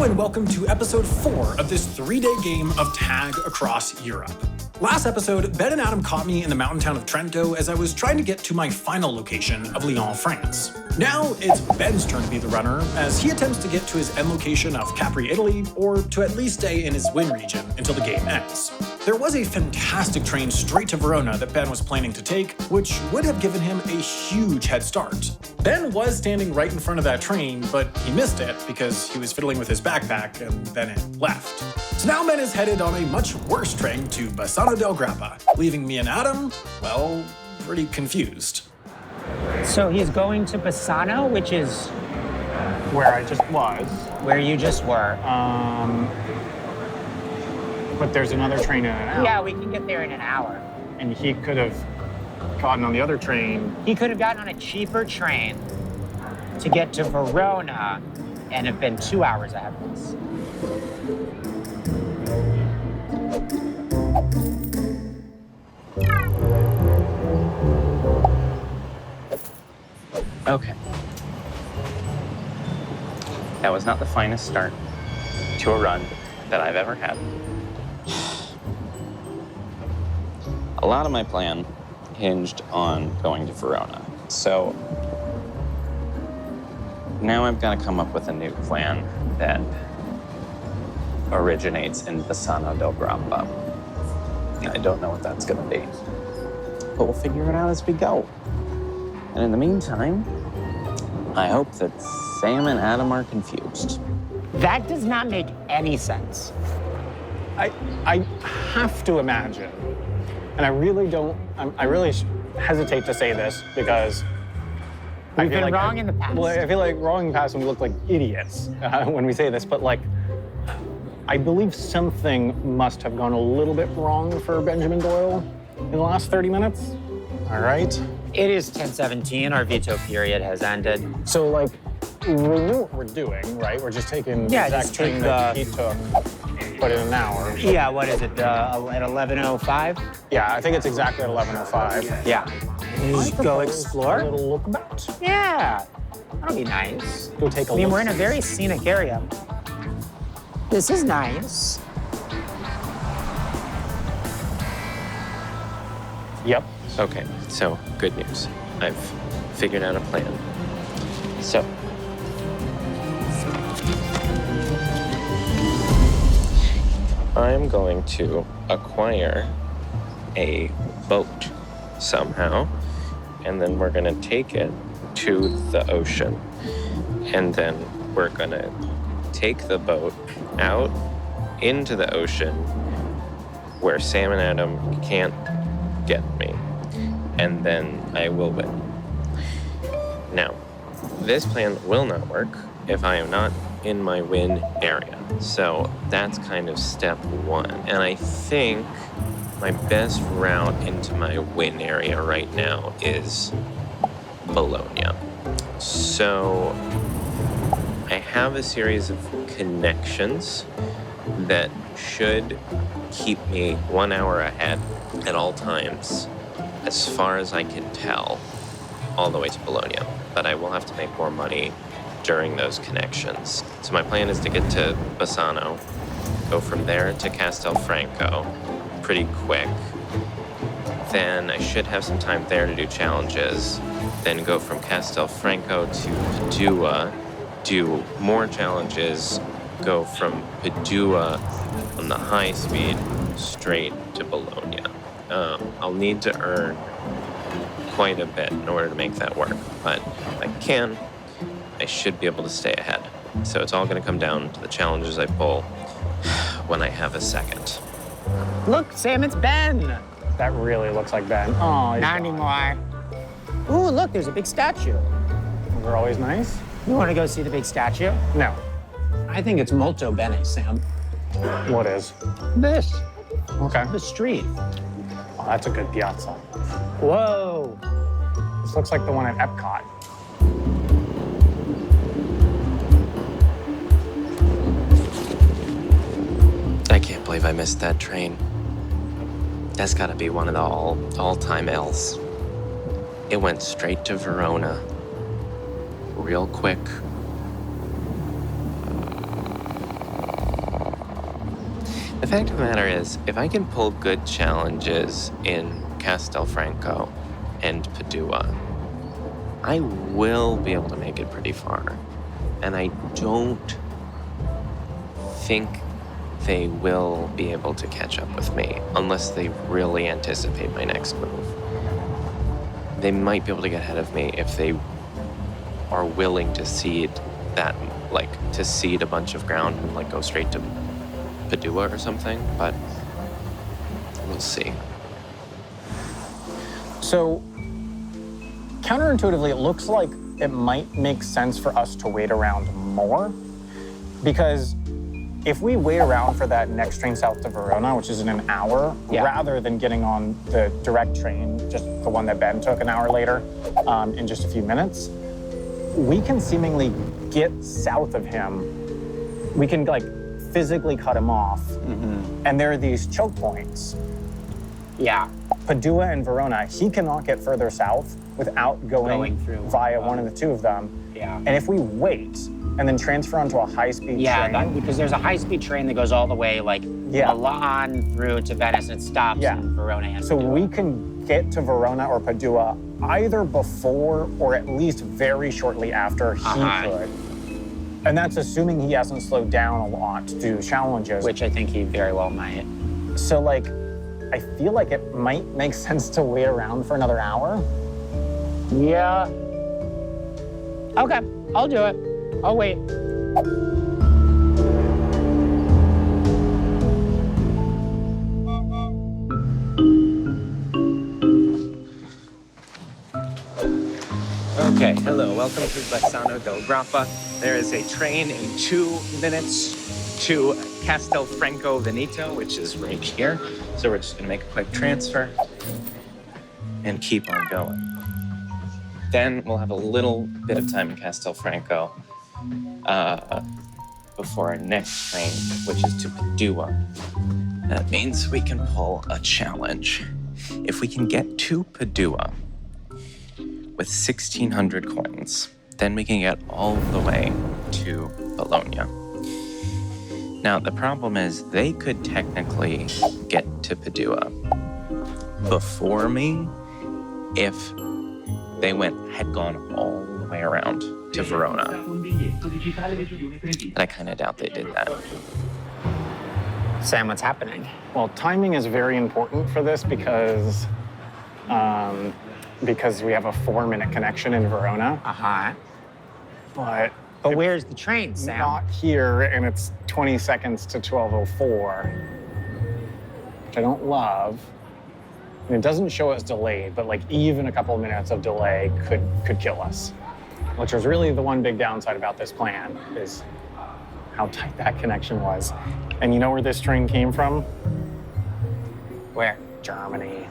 and welcome to episode 4 of this 3-day game of tag across Europe. Last episode, Ben and Adam caught me in the mountain town of Trento as I was trying to get to my final location of Lyon, France. Now it's Ben's turn to be the runner as he attempts to get to his end location of Capri, Italy, or to at least stay in his win region until the game ends. There was a fantastic train straight to Verona that Ben was planning to take, which would have given him a huge head start. Ben was standing right in front of that train, but he missed it because he was fiddling with his backpack and then it left. So now Ben is headed on a much worse train to Bassano del Grappa, leaving me and Adam, well, pretty confused. So he's going to Bassano, which is where I just was. where you just were. But there's another train in an hour. Yeah, we can get there in an hour. And he could have gotten on the other train. He could have gotten on a cheaper train to get to Verona and have been 2 hours ahead of us. Okay. That was not the finest start to a run that I've ever had. A lot of my plan hinged on going to Verona. So now I've got to come up with a new plan that originates in Bassano del Grappa. I don't know what that's going to be, but we'll figure it out as we go. And in the meantime, I hope that Sam and Adam are confused. That does not make any sense. I have to imagine, and I really don't, I really hesitate to say this because We've been wrong in the past. Well, I feel like wrong in the past and we look like idiots when we say this, but like, I believe something must have gone a little bit wrong for Benjamin Doyle in the last 30 minutes. All right. It is 10:17. Our veto period has ended. So, like, we know what we're doing, right? We're just taking the exact just take train that he took, put in an hour. Yeah, what is it, at 11:05? Yeah, I think it's exactly at 11:05. Yeah. Go explore? A little look about. Yeah, that'll be nice. Go take a I mean, look. we're in a very scenic area. This is nice. Yep. Okay, so good news. I've figured out a plan. So, I'm going to acquire a boat somehow, and then we're going to take it to the ocean. And then we're going to take the boat out into the ocean where Sam and Adam can't get me. And then I will win. Now, this plan will not work if I am not in my win area. So that's kind of step one. And I think my best route into my win area right now is Bologna. So I have a series of connections that should keep me 1 hour ahead at all times, as far as I can tell, all the way to Bologna. But I will have to make more money during those connections. So my plan is to get to Bassano, go from there to Castelfranco pretty quick. Then I should have some time there to do challenges. Then go from Castelfranco to Padua, do more challenges, go from Padua on the high speed straight to Bologna. I'll need to earn quite a bit in order to make that work, but if I can, I should be able to stay ahead. So it's all going to come down to the challenges I pull when I have a second. Look, Sam, it's Ben. That really looks like Ben. Oh, he's Not gone. anymore. Ooh, look, there's a big statue. They're always nice. You want to go see the big statue? No. I think it's molto bene, Sam. What is? This, Okay. the street. Oh, that's a good piazza. Whoa. This looks like the one at Epcot. I can't believe I missed that train. That's got to be one of the all-time L's. It went straight to Verona, real quick. The fact of the matter is, if I can pull good challenges in Castelfranco and Padua, I will be able to make it pretty far. And I don't think they will be able to catch up with me unless they really anticipate my next move. They might be able to get ahead of me if they are willing to cede that, like, to cede a bunch of ground and, like, go straight to Padua or something, but we'll see. So, counterintuitively, it looks like it might make sense for us to wait around more, because if we wait around for that next train south to Verona, which is in an hour, rather than getting on the direct train, just the one that Ben took an hour later, in just a few minutes, we can seemingly get south of him. We can, like, physically cut him off. And there are these choke points. Yeah. Padua and Verona, he cannot get further south without going through via one of the two of them. Yeah. And if we wait and then transfer onto a high-speed train. Yeah, because there's a high-speed train that goes all the way, like, Milan through to Venice, and it stops in Verona and So Padua. we can get to Verona or Padua either before or at least very shortly after he could. And that's assuming he hasn't slowed down a lot to do challenges. Which I think he very well might. So, like, I feel like it might make sense to wait around for another hour. Yeah. Okay, I'll do it. I'll wait. Okay, hello, welcome to Bassano del Grappa. There is a train in 2 minutes to Castelfranco Veneto, which is right here. So we're just gonna make a quick transfer and keep on going. Then we'll have a little bit of time in Castelfranco before our next train, which is to Padua. That means we can pull a challenge. If we can get to Padua with 1,600 coins, then we can get all the way to Bologna. Now, the problem is they could technically get to Padua before me if they had gone all the way around to Verona. And I kind of doubt they did that. Sam, what's happening? Well, timing is very important for this because we have a 4-minute connection in Verona. But where's the train, Sam? Not here, and it's 20 seconds to 12:04, which I don't love. And it doesn't show us delayed, but, like, even a couple of minutes of delay could kill us, which was really the one big downside about this plan, is how tight that connection was. And you know where this train came from? Where? Germany.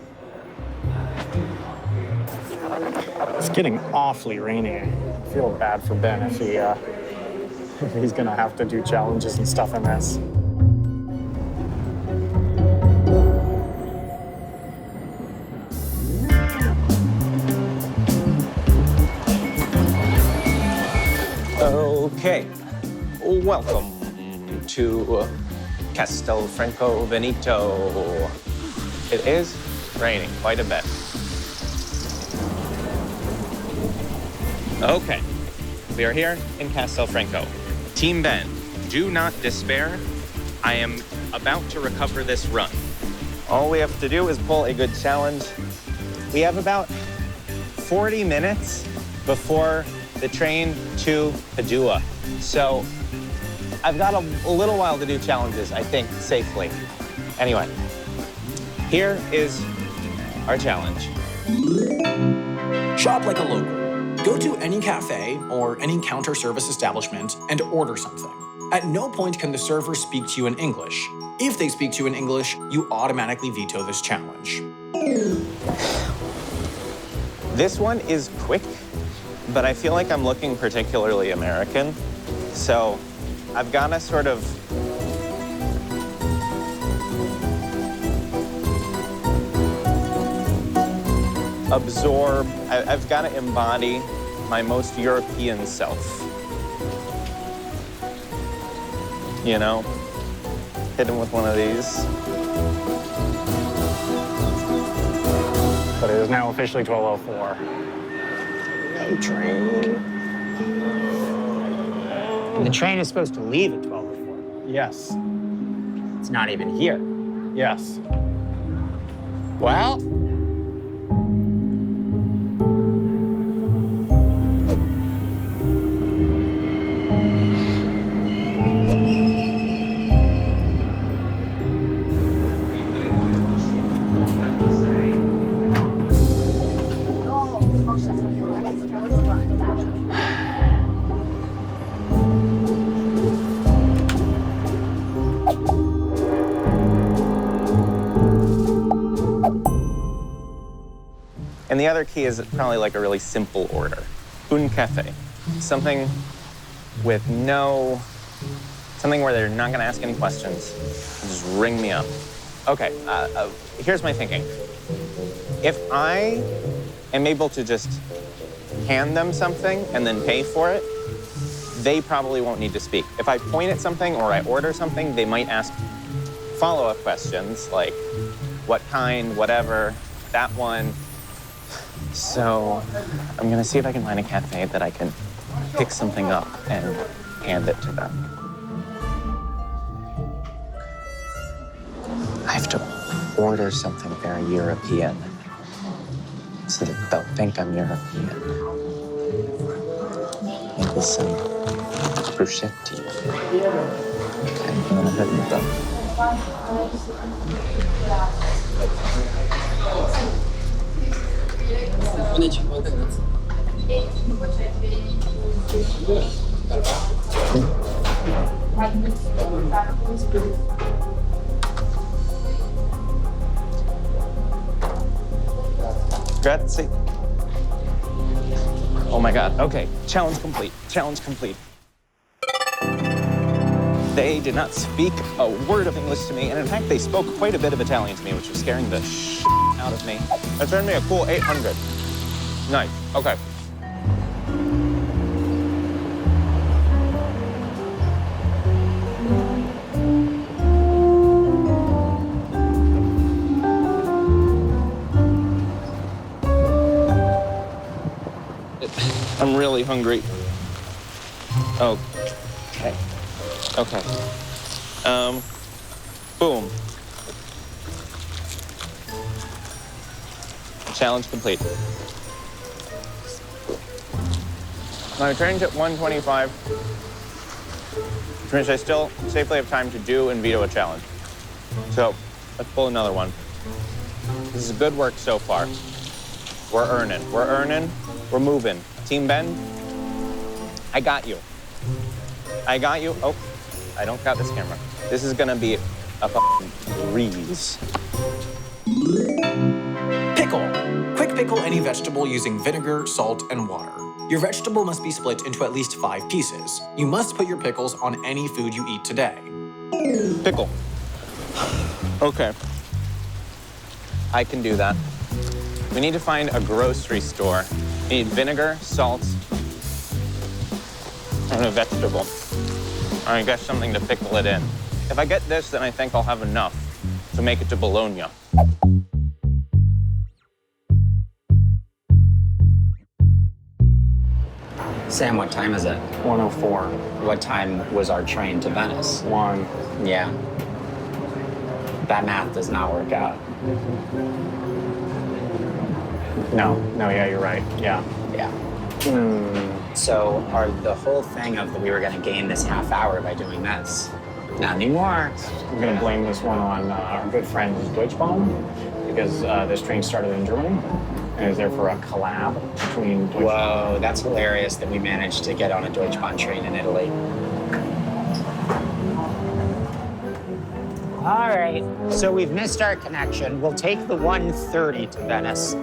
It's getting awfully rainy. I feel bad for Ben if he's gonna have to do challenges and stuff in this. Okay, welcome to Castelfranco Veneto. It is raining quite a bit. Okay, we are here in Castelfranco. Team Ben, do not despair. I am about to recover this run. All we have to do is pull a good challenge. We have about 40 minutes before the train to Padua. So I've got a little while to do challenges, I think, safely. Anyway, here is our challenge. Shop like a local. Go to any cafe or any counter service establishment and order something. At no point can the server speak to you in English. If they speak to you in English, you automatically veto this challenge. This one is quick, but I feel like I'm looking particularly American. So I've got to sort of absorb, I've got to embody my most European self. You know? Hit him with one of these. But it is now officially 12:04. No train. And the train is supposed to leave at 12:04. Yes. It's not even here. Yes. Well. And the other key is probably like a really simple order. Un café. Something with something where they're not gonna ask any questions. Just ring me up. Okay, here's my thinking. If I am able to just hand them something and then pay for it, they probably won't need to speak. If I point at something or I order something, they might ask follow-up questions like what kind, whatever, that one. So I'm gonna see if I can find a cafe that I can pick something up and hand it to them. I have to order something very European so that they'll think I'm European. Maybe some bruschetti. Okay, I'm gonna hit with them. Grazie. Oh my God, okay, challenge complete, challenge complete. They did not speak a word of English to me, and in fact, they spoke quite a bit of Italian to me, which was scaring the shit out of me. That turned me a cool 800. Nice, okay. I'm really hungry. Oh, okay. Okay. Boom. Challenge complete. My train's at 1:25, which means I still safely have time to do and veto a challenge. So let's pull another one. This is good work so far. We're earning, we're moving. Team Ben, I got you. I got you. Oh, I don't got this camera. This is gonna be a fucking breeze. Pickle. Quick pickle any vegetable using vinegar, salt, and water. Your vegetable must be split into at least 5 pieces. You must put your pickles on any food you eat today. Pickle. Okay. I can do that. We need to find a grocery store. We need vinegar, salt, and a vegetable. Or I guess something to pickle it in. If I get this, then I think I'll have enough to make it to Bologna. Sam, what time is it? 1:04. What time was our train to Venice? 1. Yeah. That math does not work out. No, yeah, you're right. Yeah. Yeah. So the whole thing of that we were going to gain this half hour by doing this, not anymore. I'm going to blame this one on our good friend Deutschbahn, because this train started in Germany and is there for a collab between Deutschbahn. Whoa, that's hilarious that we managed to get on a Deutschbahn train in Italy. All right, so we've missed our connection. We'll take the 1:30 to Venice,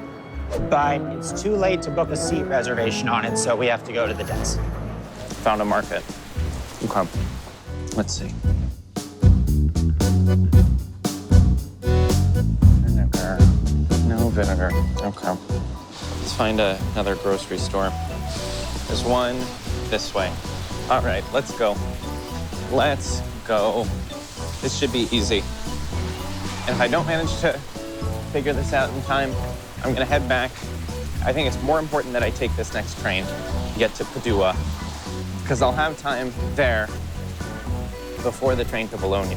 but it's too late to book a seat reservation on it, so we have to go to the desk. Found a market. Okay. Let's see. Vinegar. No vinegar. Okay. Let's find another grocery store. There's one this way. All right, let's go. Let's go. This should be easy. And if I don't manage to figure this out in time, I'm gonna head back. I think it's more important that I take this next train, get to Padua, because I'll have time there before the train to Bologna.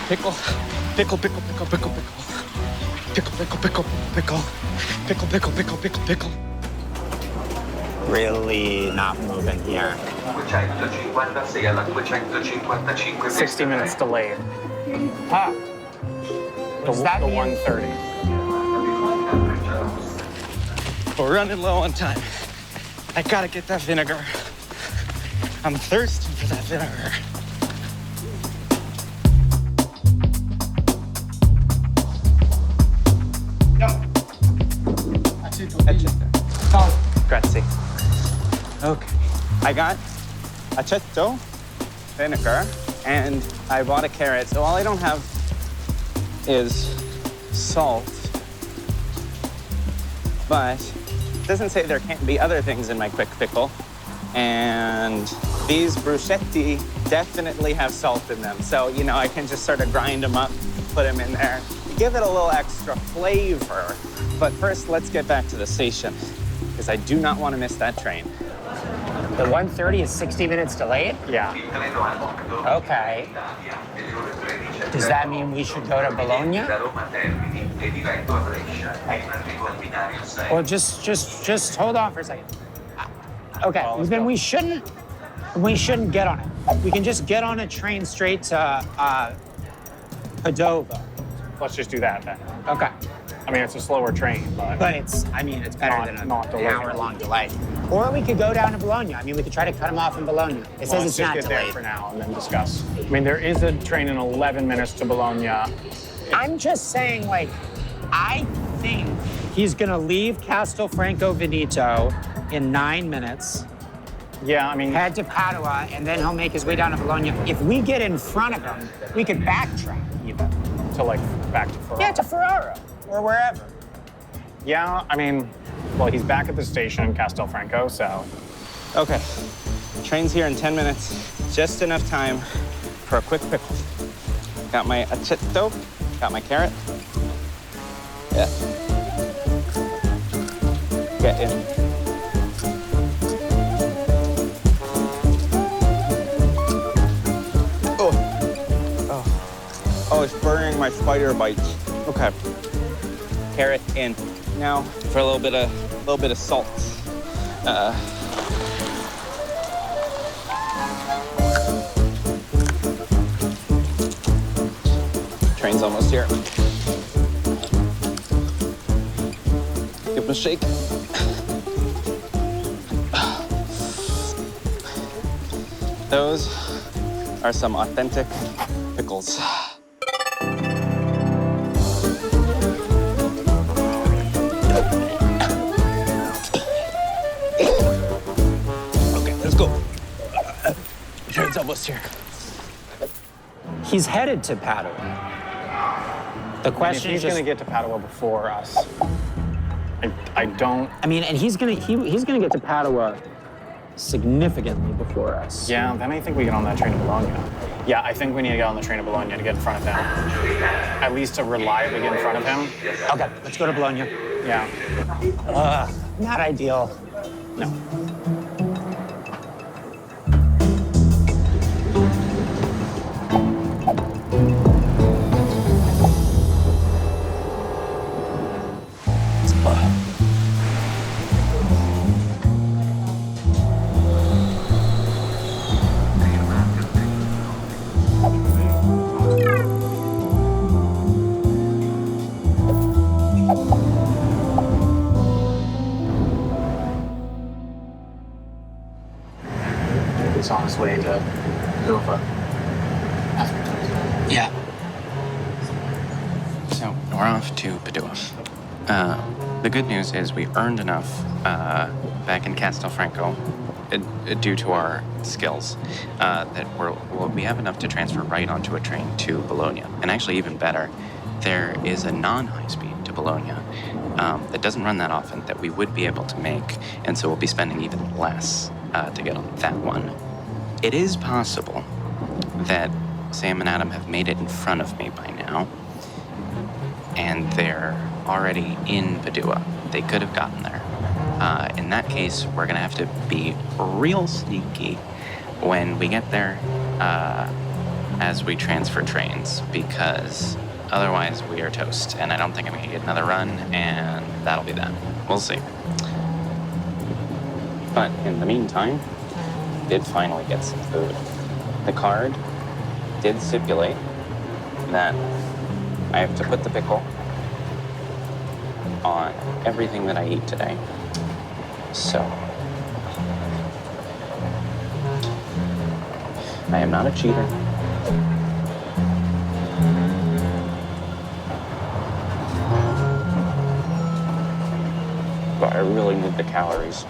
Pickle, pickle, pickle, pickle, pickle, pickle. Pickle, pickle, pickle, pickle. Pickle, pickle, pickle, pickle, pickle. Really not moving here. 60 minutes delayed. Ah, The, that the mean? 1:30. We're running low on time. I gotta get that vinegar. I'm thirsting for that vinegar. Grazie. Okay. I got aceto, vinegar, and I bought a carrot. So all I don't have is salt. But it doesn't say there can't be other things in my quick pickle. And these bruschetti definitely have salt in them. So, you know, I can just sort of grind them up, put them in there, give it a little extra flavor. But first, let's get back to the station, because I do not want to miss that train. The 1:30 is 60 minutes delayed? Yeah. Okay. Does that mean we should go to Bologna? Well, just hold on for a second. Okay, then we shouldn't get on it. We can just get on a train straight to Padova. Let's just do that then. Okay. I mean, it's a slower train, But it's better than not an delayed. hour-long delay. Or we could go down to Bologna. I mean, we could try to cut him off in Bologna. It says Let's it's just not get there delayed. for now and then discuss. I mean, there is a train in 11 minutes to Bologna. I'm just saying, like, I think he's gonna leave Castelfranco Veneto in 9 minutes, Yeah, I mean, head to Padua, and then he'll make his way down to Bologna. If we get in front of him, we could backtrack even. to like back to Ferrara. Yeah, to Ferrara or wherever. Yeah, I mean, well, he's back at the station in Castelfranco, so. Okay, train's here in 10 minutes. Just enough time for a quick pickle. Got my aceto, got my carrot. Yeah. Get in. Oh, it's burning my spider bites. Okay. Carrot in. Now for a little bit of salt. Train's almost here. Give him a shake. Those are some authentic pickles. Okay, let's go. Train's almost here. He's headed to Padua. The If question he's is just, gonna get to Padua before us, I don't. I mean, and he's gonna get to Padua significantly before us. Yeah, then I think we get on that train to Bologna. Yeah, I think we need to get on the train to Bologna to get in front of him. At least to reliably get in front of him. Okay, let's go to Bologna. Yeah. Not ideal. No. He's on his way to Dover. Yeah. So we're off to Padua. The good news is we earned enough back in Castelfranco due to our skills that we have enough to transfer right onto a train to Bologna. And actually, even better, there is a non-high-speed to Bologna that doesn't run that often that we would be able to make, and so we'll be spending even less to get on that one. It is possible that Sam and Adam have made it in front of me by now, and they're already in Padua. They could have gotten there. In that case, we're gonna have to be real sneaky when we get there as we transfer trains, because otherwise we are toast, and I don't think I'm gonna get another run, and that'll be that. We'll see. But in the meantime, did finally get some food. The card did stipulate that I have to put the pickle on everything that I eat today. So, I am not a cheater. But I really need the calories.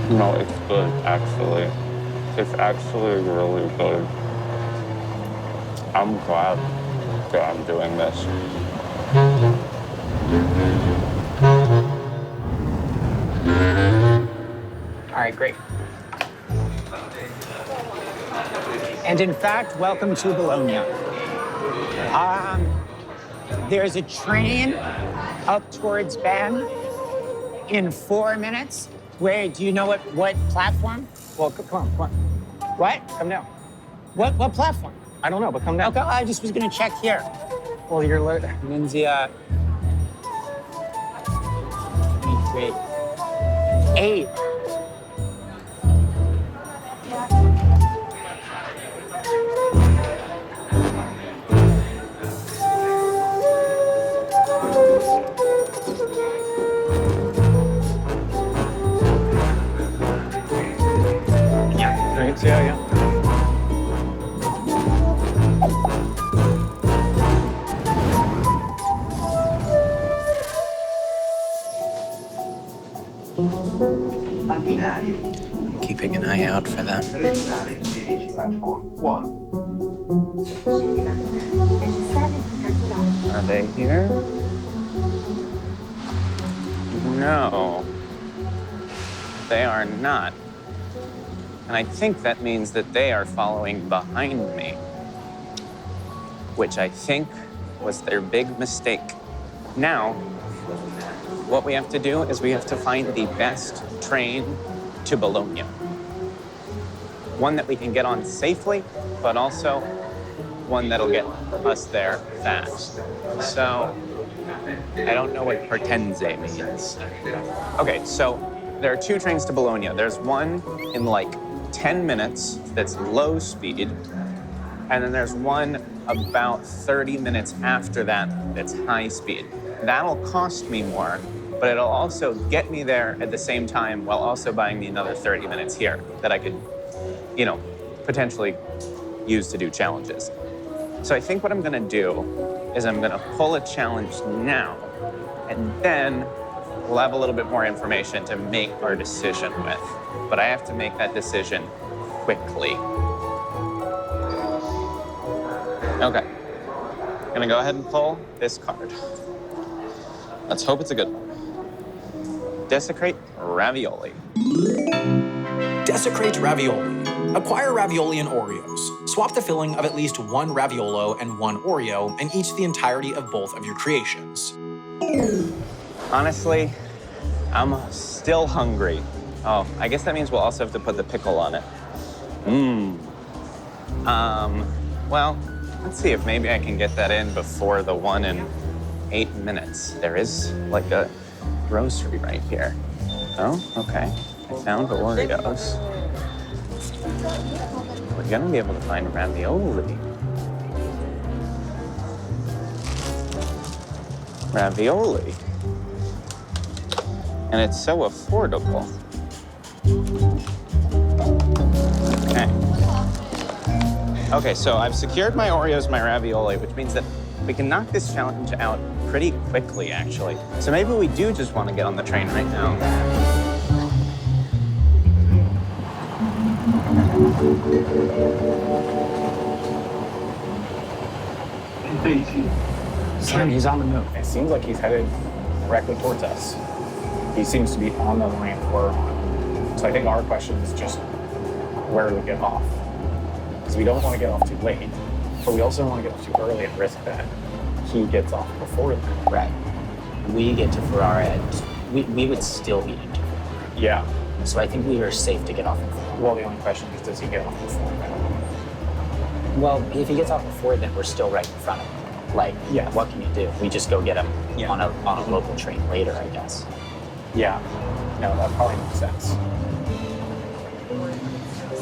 No, it's good, actually. It's actually really good. I'm glad that I'm doing this. All right, great. And in fact, welcome to Bologna. There's a train up towards Ben in 4 minutes. Where, do you know what platform? Well, come on. What? Come down. What platform? I don't know, but come down. Okay, I just was gonna check here. Well, you're late. Lindsay, 8. Yeah. Keeping an eye out for them. Are they here? No, they are not. And I think that means that they are following behind me, which I think was their big mistake. Now, what we have to do is we have to find the best train to Bologna. One that we can get on safely, but also one that'll get us there fast. So, I don't know what pertenze means. Okay, so there are 2 trains to Bologna. There's one in like 10 minutes that's low speed, and then there's one about 30 minutes after that that's high speed. That'll cost me more, but it'll also get me there at the same time while also buying me another 30 minutes here that I could, potentially use to do challenges. So I think what I'm gonna do is I'm gonna pull a challenge now, and then we'll have a little bit more information to make our decision with. But I have to make that decision quickly. Okay. Gonna go ahead and pull this card. Let's hope it's a good one. Desecrate Ravioli. Desecrate Ravioli. Acquire ravioli and Oreos. Swap the filling of at least 1 raviolo and 1 Oreo, and eat the entirety of both of your creations. Honestly, I'm still hungry. Oh, I guess that means we'll also have to put the pickle on it. Well, let's see if maybe I can get that in before the 1 in 8 minutes. There is like a grocery right here. Oh, okay. I found Oreos. We're gonna be able to find ravioli. Ravioli. And it's so affordable. Okay, so I've secured my Oreos, my ravioli, which means that we can knock this challenge out pretty quickly, actually. So maybe we do just want to get on the train right now. Sam, he's on the move. It seems like he's headed directly towards us. He seems to be on the lane we're on. So I think our question is just where do we get off? Because we don't want to get off too late, but we also don't want to get off too early and risk that he gets off before then. Right. We get to Ferrara and we would still be into Ferrara. Yeah. So I think we are safe to get off in Ferrara. Well, the only question is, does he get off before? I don't know. Well, if he gets off before, then we're still right in front of him. Like, Yeah. what can you do? We just go get him Yeah. on a local train later, I guess. Yeah. No, that probably makes sense.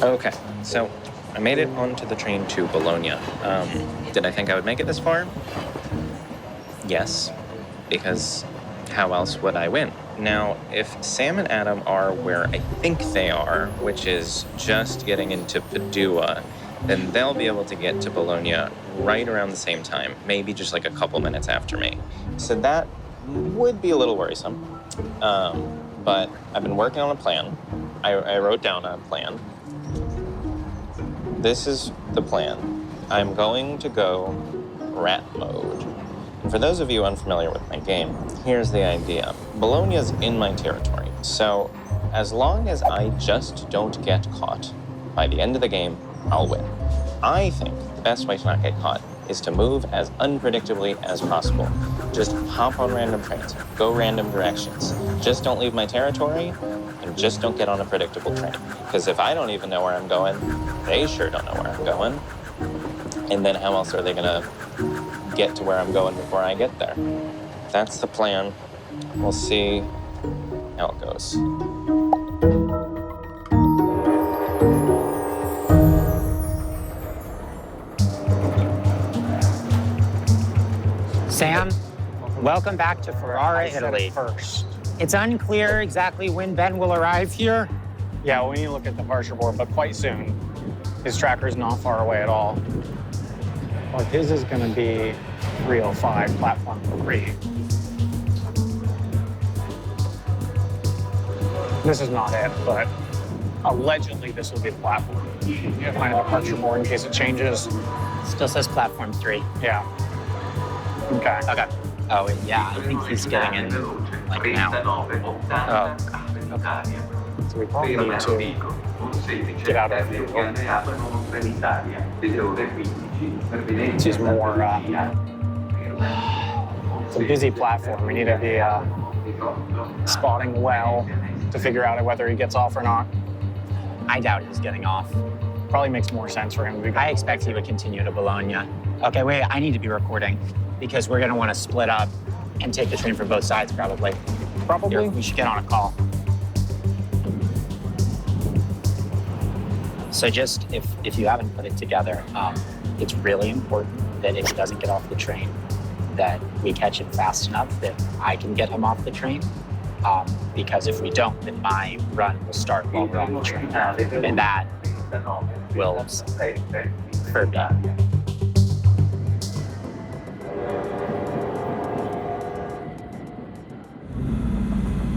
Okay, so I made it onto the train to Bologna. Did I think I would make it this far? Yes, because how else would I win? Now, if Sam and Adam are where I think they are, which is just getting into Padua, then they'll be able to get to Bologna right around the same time, maybe just like a couple minutes after me. So that would be a little worrisome. But I've been working on a plan. I wrote down a plan. This is the plan. I'm going to go rat mode. And for those of you unfamiliar with my game, here's the idea. Bologna's in my territory, so as long as I just don't get caught, by the end of the game, I'll win. I think the best way to not get caught is to move as unpredictably as possible. Just hop on random trains, go random directions. Just don't leave my territory, and just don't get on a predictable train. Because if I don't even know where I'm going, they sure don't know where I'm going. And then how else are they gonna get to where I'm going before I get there? That's the plan. We'll see how it goes. Sam, welcome back to Ferrara, Italy. First. It's unclear exactly when Ben will arrive here. Yeah, we need to look at the departure board, but quite soon. His tracker's not far away at all. Well, his is going to be 305, platform 3. This is not it, but allegedly this will be the platform. You have to find a departure board in case it changes. Still says platform 3. Yeah. Okay. Okay. Oh, yeah, I think he's getting in like now. Oh. Okay. So we probably need to get out of here. This is more, it's a busy platform. We need to be spotting well to figure out whether he gets off or not. I doubt he's getting off. Probably makes more sense for him to be I expect he would continue to Bologna. Okay, wait, I need to be recording because we're gonna wanna split up and take the train from both sides probably. Probably. Here, we should get on a call. So just, if you haven't put it together, it's really important that if he doesn't get off the train, that we catch him fast enough that I can get him off the train. Because if we don't, then my run will start while we're on the train. And that will hurt me.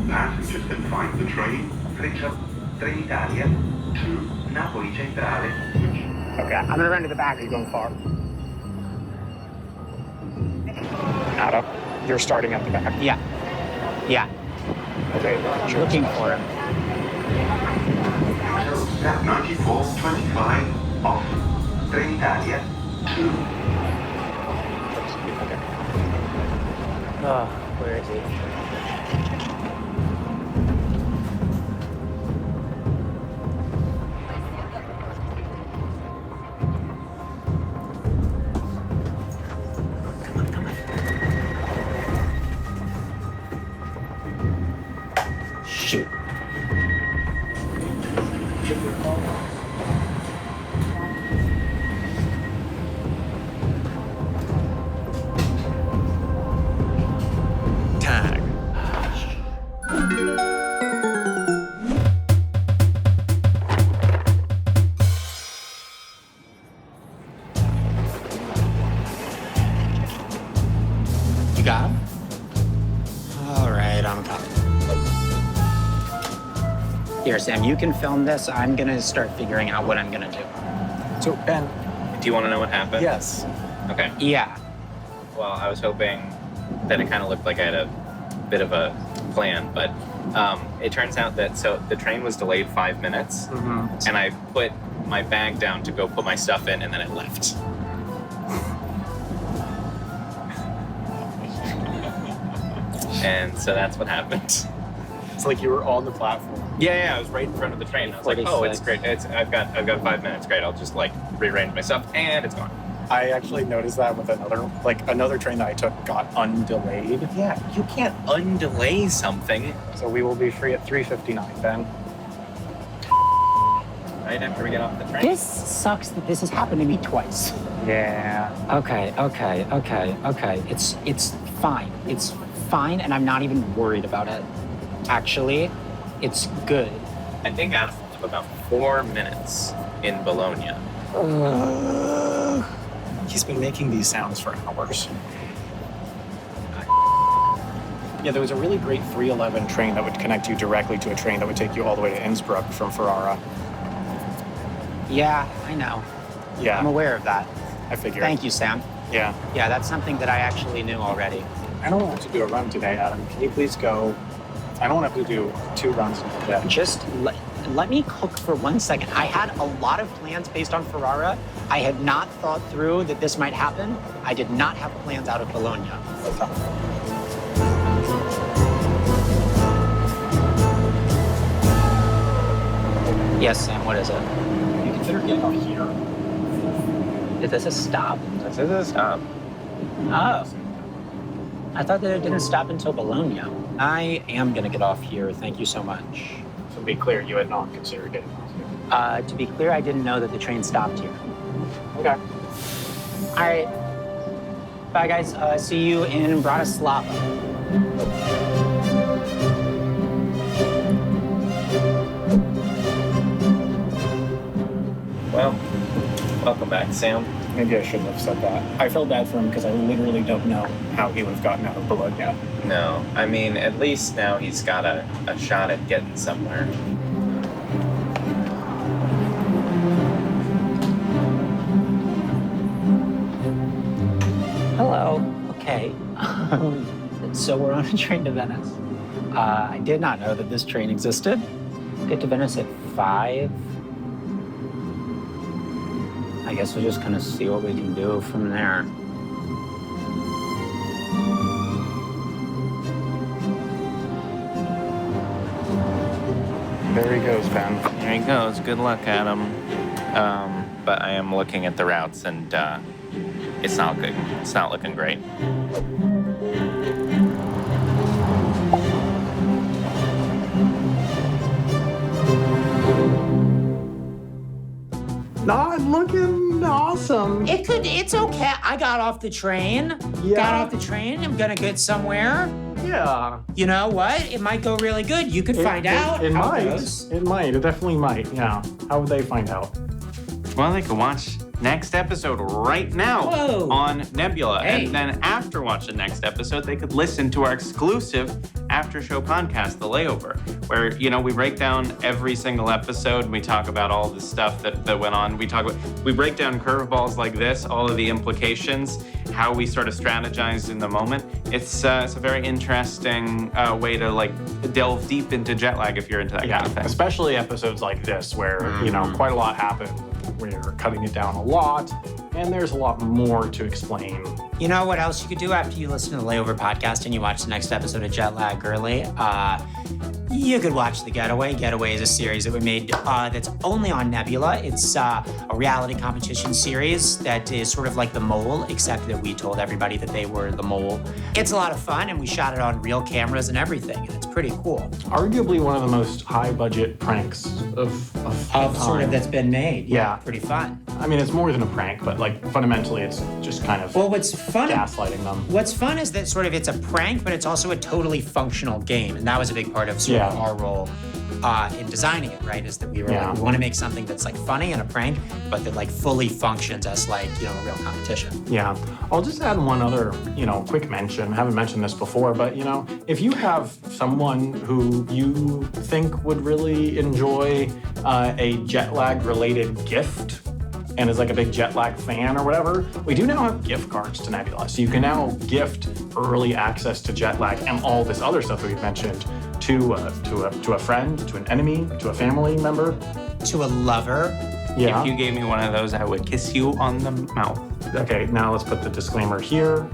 Passengers can find the train Trenitalia to Napoli Centrale. Okay, I'm gonna run to the back. Are you going far? Adam, you're starting at the back. Yeah. Okay. You're looking for him. Step 9425 off Trenitalia to. Oh, where is he? Shoot. Tag. You got him? All right, I'm coming. Here, Sam, you can film this. I'm gonna start figuring out what I'm gonna do. So, Ben. Do you want to know what happened? Yes. Okay. Yeah. Well, I was hoping that it kind of looked like I had a bit of a plan, but it turns out that the train was delayed 5 minutes, and I put my bag down to go put my stuff in, and then it left. And so that's what happened. It's like you were on the platform. Yeah, I was right in front of the train. I was like, oh, it's great. I've got 5 minutes. Great. I'll just like rearrange my stuff, and it's gone. I actually noticed that with another train that I took got undelayed. Yeah, you can't undelay something. So we will be free at 3:59, Ben. Right after we get off the train. This sucks that this has happened to me twice. Yeah. Okay. It's fine. It's fine, and I'm not even worried about it. Actually, it's good. I think I have about 4 minutes in Bologna. He's been making these sounds for hours. Yeah, there was a really great 311 train that would connect you directly to a train that would take you all the way to Innsbruck from Ferrara. Yeah, I know. Yeah. I'm aware of that. I figured. Thank you, Sam. Yeah. Yeah, that's something that I actually knew already. I don't want to do a run today, Adam. Can you please go? I don't want to have to do 2 runs in a day. Just let me cook for 1 second. I had a lot of plans based on Ferrara. I had not thought through that this might happen. I did not have plans out of Bologna. Yes, Sam, what is it? You consider getting off here? Is this a stop? This is a stop. Oh. I thought that it didn't stop until Bologna. I am going to get off here. Thank you so much. To be clear, you had not considered getting off here. To be clear, I didn't know that the train stopped here. Okay. All right. Bye, guys. See you in Bratislava. Well, welcome back, Sam. Maybe I shouldn't have said that. I felt bad for him because I literally don't know how he would have gotten out of Bologna. No, I mean, at least now he's got a shot at getting somewhere. Hello. Okay. So we're on a train to Venice. I did not know that this train existed. Get to Venice at 5. I guess we'll just kind of see what we can do from there. There he goes, Ben. There he goes. Good luck, Adam. But I am looking at the routes, and it's not good. It's not looking great. Not looking awesome. It's okay. I got off the train. Yeah. Got off the train. I'm gonna get somewhere. Yeah. You know what? It might go really good. You could find out It how might. it goes. It might. It definitely might. Yeah. How would they find out? Well, they can watch next episode right now Whoa. on Nebula. Hey. And then after watching next episode, they could listen to our exclusive after show podcast, The Layover, where, we break down every single episode and we talk about all the stuff that went on. We break down curveballs like this, all of the implications, how we sort of strategize in the moment. It's a very interesting way to delve deep into jet lag if you're into that kind of thing. Especially episodes like this where, quite a lot happened. We're cutting it down a lot, and there's a lot more to explain. You know what else you could do after you listen to the Layover podcast and you watch the next episode of Jet Lag early? You could watch The Getaway. Getaway is a series that we made that's only on Nebula. It's a reality competition series that is sort of like The Mole, except that we told everybody that they were the mole. It's a lot of fun, and we shot it on real cameras and everything, and it's pretty cool. Arguably one of the most high-budget pranks of Sort of that's been made. Yeah. Pretty fun. I mean, it's more than a prank, but fundamentally, it's just kind of What's fun? gaslighting them. What's fun is that it's a prank, but it's also a totally functional game, and that was a big part of sort of our role in designing it, right? Is that we were we want to make something that's funny and a prank, but that fully functions as a real competition. Yeah. I'll just add one other, quick mention. I haven't mentioned this before, but, if you have someone who you think would really enjoy a jet lag related gift, and is like a big jet lag fan or whatever, we do now have gift cards to Nebula. So you can now gift early access to jet lag and all this other stuff that we've mentioned to a friend, to an enemy, to a family member. To a lover. Yeah. If you gave me one of those, I would kiss you on the mouth. Okay, now let's put the disclaimer here.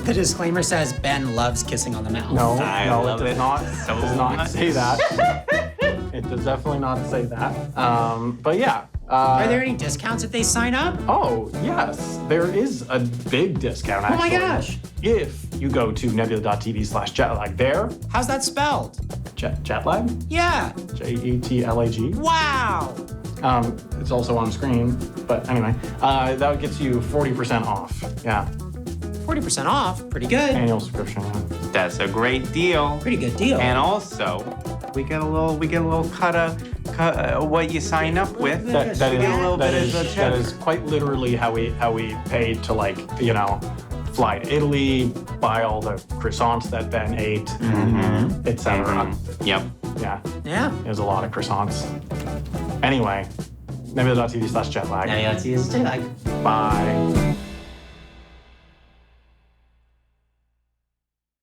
The disclaimer says Ben loves kissing on the mouth. No, I no, love it does it not. so It does not much. say that. It does definitely not say that. But yeah. Are there any discounts if they sign up? Oh, yes. There is a big discount, Oh my actually. gosh. If you go to nebula.tv/jetlag there, How's that spelled? jetlag? Yeah. Jetlag. Wow. It's also on screen, but anyway, that gets you 40% off. Yeah, 40% off. Pretty good. annual subscription. Yeah. That's a great deal. Pretty good deal. And also, we get a little cut of what you sign up with. That We get a little bit of a that check. is quite literally how we paid to, like, you know, fly to Italy, buy all the croissants that Ben ate, etc. Yep. Yeah, Yeah. there's a lot of croissants. Anyway, nebula.tv/jetlag. Now you see his tag. Bye.